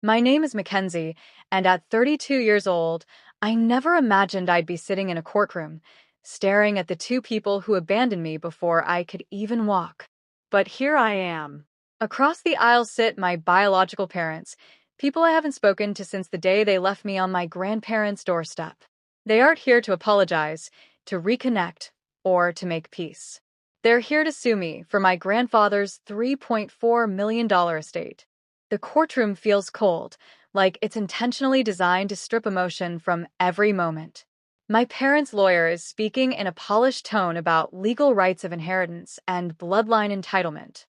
My name is Mackenzie, and at 32 years old, I never imagined I'd be sitting in a courtroom, staring at the two people who abandoned me before I could even walk. But here I am. Across the aisle sit my biological parents, people I haven't spoken to since the day they left me on my grandparents' doorstep. They aren't here to apologize, to reconnect, or to make peace. They're here to sue me for my grandfather's $3.4 million estate. The courtroom feels cold, like it's intentionally designed to strip emotion from every moment. My parents' lawyer is speaking in a polished tone about legal rights of inheritance and bloodline entitlement.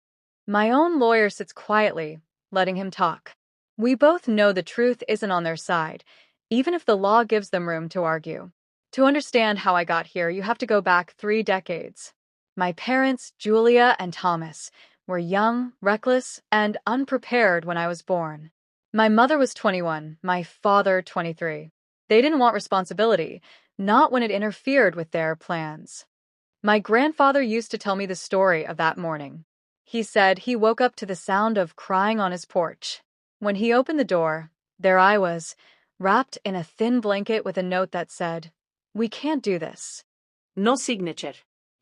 My own lawyer sits quietly, letting him talk. We both know the truth isn't on their side, even if the law gives them room to argue. To understand how I got here, you have to go back 3 decades. My parents, Julia and Thomas, were young, reckless, and unprepared when I was born. My mother was 21, my father 23. They didn't want responsibility, not when it interfered with their plans. My grandfather used to tell me the story of that morning. He said he woke up to the sound of crying on his porch. When he opened the door, there I was, wrapped in a thin blanket with a note that said, "We can't do this." No signature.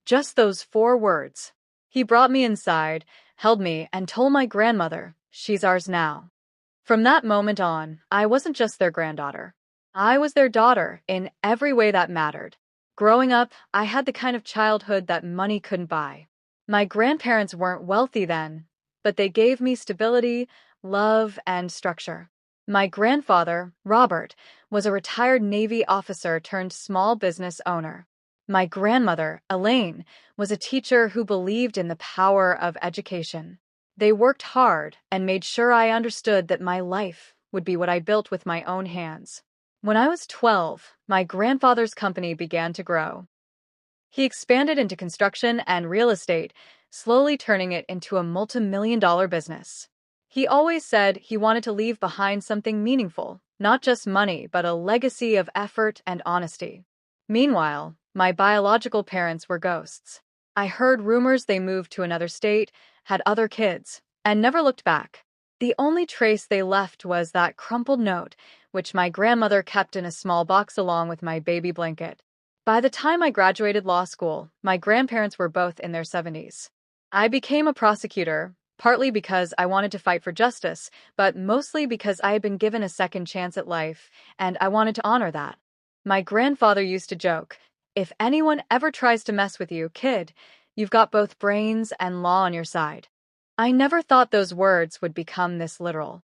Just those 4 words. He brought me inside, held me, and told my grandmother, "She's ours now." From that moment on, I wasn't just their granddaughter. I was their daughter in every way that mattered. Growing up, I had the kind of childhood that money couldn't buy. My grandparents weren't wealthy then, but they gave me stability, love, and structure. My grandfather, Robert, was a retired Navy officer turned small business owner. My grandmother, Elaine, was a teacher who believed in the power of education. They worked hard and made sure I understood that my life would be what I built with my own hands. When I was 12, my grandfather's company began to grow. He expanded into construction and real estate, slowly turning it into a multi-million-dollar business. He always said he wanted to leave behind something meaningful, not just money, but a legacy of effort and honesty. Meanwhile, my biological parents were ghosts. I heard rumors they moved to another state, had other kids, and never looked back. The only trace they left was that crumpled note, which my grandmother kept in a small box along with my baby blanket. By the time I graduated law school, my grandparents were both in their 70s. I became a prosecutor, partly because I wanted to fight for justice, but mostly because I had been given a second chance at life, and I wanted to honor that. My grandfather used to joke, "If anyone ever tries to mess with you, kid, you've got both brains and law on your side." I never thought those words would become this literal.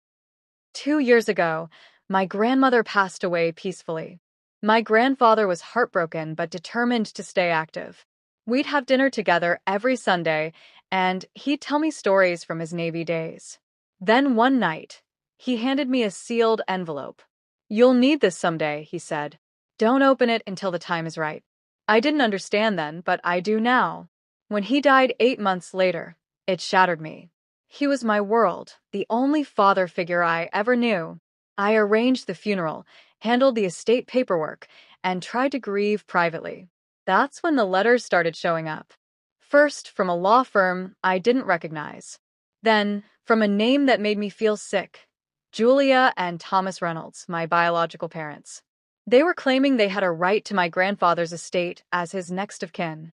2 years ago, my grandmother passed away peacefully. My grandfather was heartbroken but determined to stay active. We'd have dinner together every Sunday, and he'd tell me stories from his Navy days. Then one night, he handed me a sealed envelope. "You'll need this someday," he said. "Don't open it until the time is right." I didn't understand then, but I do now. When he died 8 months later, it shattered me. He was my world, the only father figure I ever knew. I arranged the funeral, handled the estate paperwork, and tried to grieve privately. That's when the letters started showing up. First, from a law firm I didn't recognize. Then, from a name that made me feel sick. Julia and Thomas Reynolds, my biological parents. They were claiming they had a right to my grandfather's estate as his next of kin.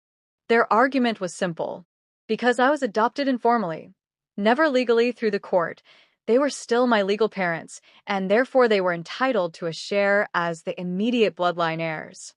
Their argument was simple. Because I was adopted informally, never legally through the court, they were still my legal parents, and therefore they were entitled to a share as the immediate bloodline heirs.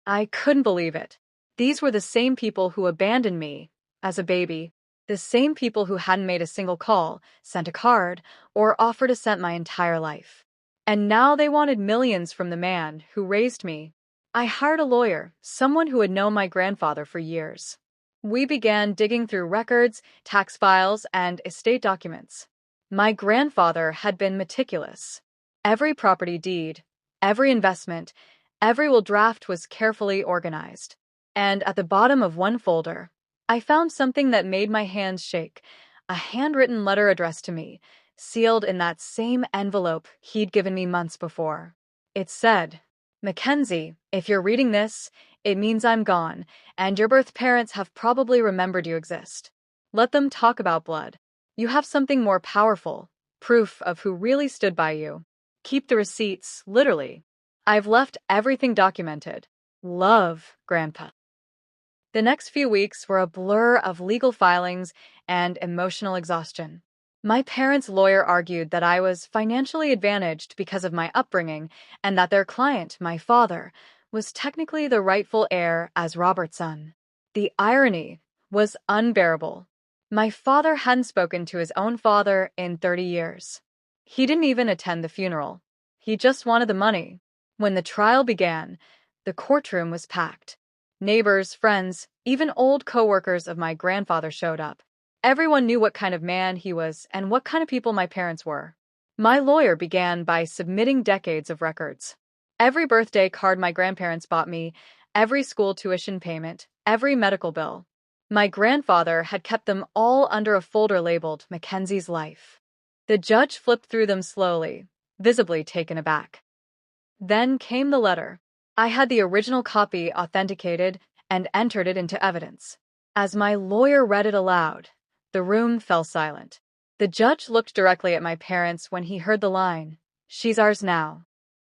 I couldn't believe it. These were the same people who abandoned me as a baby, the same people who hadn't made a single call, sent a card, or offered a cent my entire life. And now they wanted millions from the man who raised me. I hired a lawyer, someone who had known my grandfather for years. We began digging through records, tax files, and estate documents. My grandfather had been meticulous. Every property deed, every investment, every will draft was carefully organized. And at the bottom of one folder, I found something that made my hands shake, a handwritten letter addressed to me, sealed in that same envelope he'd given me months before. It said, "Mackenzie, if you're reading this, it means I'm gone, and your birth parents have probably remembered you exist. Let them talk about blood. You have something more powerful, proof of who really stood by you. Keep the receipts, literally. I've left everything documented. Love, Grandpa. The next few weeks were a blur of legal filings and emotional exhaustion. My parents' lawyer argued that I was financially advantaged because of my upbringing and that their client, my father, was technically the rightful heir as Robert's son. The irony was unbearable. My father hadn't spoken to his own father in 30 years. He didn't even attend the funeral. He just wanted the money. When the trial began, the courtroom was packed. Neighbors, friends, even old co-workers of my grandfather showed up. Everyone knew what kind of man he was and what kind of people my parents were. My lawyer began by submitting decades of records. Every birthday card my grandparents bought me, every school tuition payment, every medical bill. My grandfather had kept them all under a folder labeled Mackenzie's Life. The judge flipped through them slowly, visibly taken aback. Then came the letter. I had the original copy authenticated and entered it into evidence. As my lawyer read it aloud, the room fell silent. The judge looked directly at my parents when he heard the line, "She's ours now."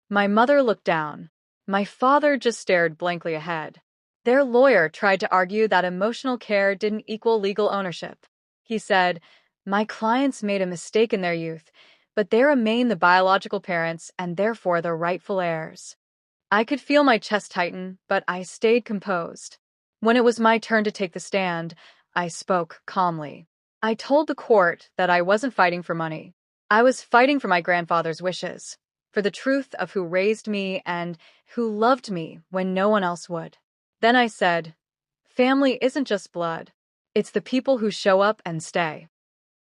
My mother looked down. My father just stared blankly ahead. Their lawyer tried to argue that emotional care didn't equal legal ownership. He said, "My clients made a mistake in their youth, but they remain the biological parents and therefore the rightful heirs." I could feel my chest tighten, but I stayed composed. When it was my turn to take the stand, I spoke calmly. I told the court that I wasn't fighting for money. I was fighting for my grandfather's wishes, for the truth of who raised me and who loved me when no one else would. Then I said, "Family isn't just blood. It's the people who show up and stay."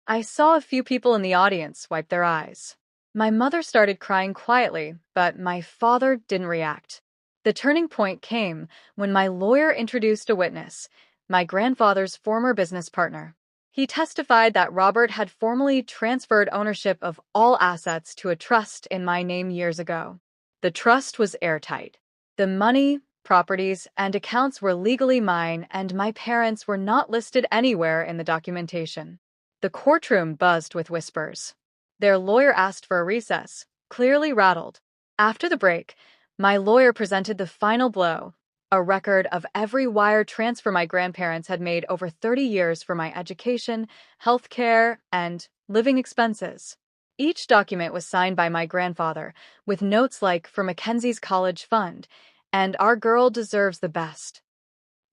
I saw a few people in the audience wipe their eyes. My mother started crying quietly, but my father didn't react. The turning point came when my lawyer introduced a witness, my grandfather's former business partner. He testified that Robert had formally transferred ownership of all assets to a trust in my name years ago. The trust was airtight. The money, properties, and accounts were legally mine, and my parents were not listed anywhere in the documentation. The courtroom buzzed with whispers. Their lawyer asked for a recess, clearly rattled. After the break, my lawyer presented the final blow, a record of every wire transfer my grandparents had made over 30 years for my education, health care, and living expenses. Each document was signed by my grandfather, with notes like "For Mackenzie's college fund," and "Our girl deserves the best."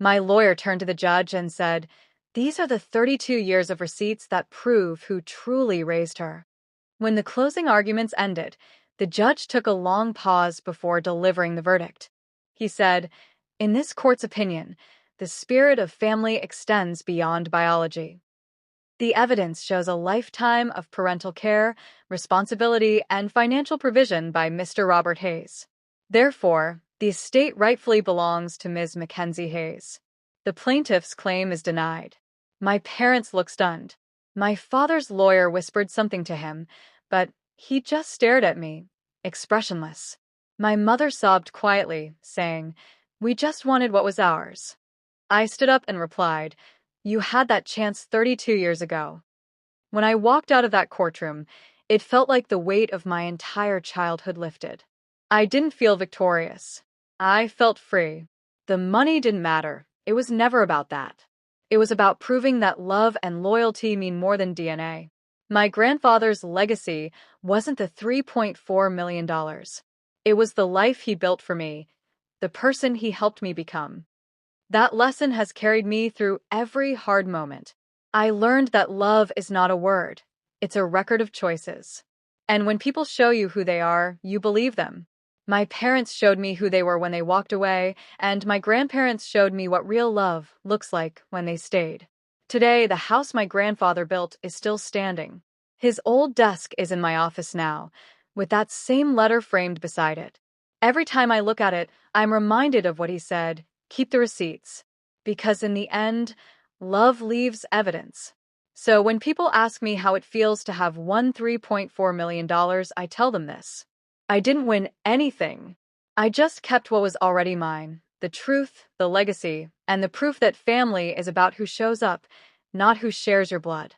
My lawyer turned to the judge and said, "These are the 32 years of receipts that prove who truly raised her." When the closing arguments ended, the judge took a long pause before delivering the verdict. He said, "In this court's opinion, the spirit of family extends beyond biology. The evidence shows a lifetime of parental care, responsibility, and financial provision by Mr. Robert Hayes. Therefore, the estate rightfully belongs to Ms. Mackenzie Hayes. The plaintiff's claim is denied." My parents looked stunned. My father's lawyer whispered something to him, but he just stared at me, expressionless. My mother sobbed quietly, saying, "We just wanted what was ours." I stood up and replied, "You had that chance 32 years ago." When I walked out of that courtroom, it felt like the weight of my entire childhood lifted. I didn't feel victorious. I felt free. The money didn't matter. It was never about that. It was about proving that love and loyalty mean more than DNA. My grandfather's legacy wasn't the $3.4 million. It was the life he built for me, the person he helped me become. That lesson has carried me through every hard moment. I learned that love is not a word. It's a record of choices. And when people show you who they are, you believe them. My parents showed me who they were when they walked away, and my grandparents showed me what real love looks like when they stayed. Today, the house my grandfather built is still standing. His old desk is in my office now, with that same letter framed beside it. Every time I look at it, I'm reminded of what he said, "Keep the receipts." Because in the end, love leaves evidence. So when people ask me how it feels to have won $3.4 million, I tell them this. I didn't win anything. I just kept what was already mine. The truth, the legacy, and the proof that family is about who shows up, not who shares your blood.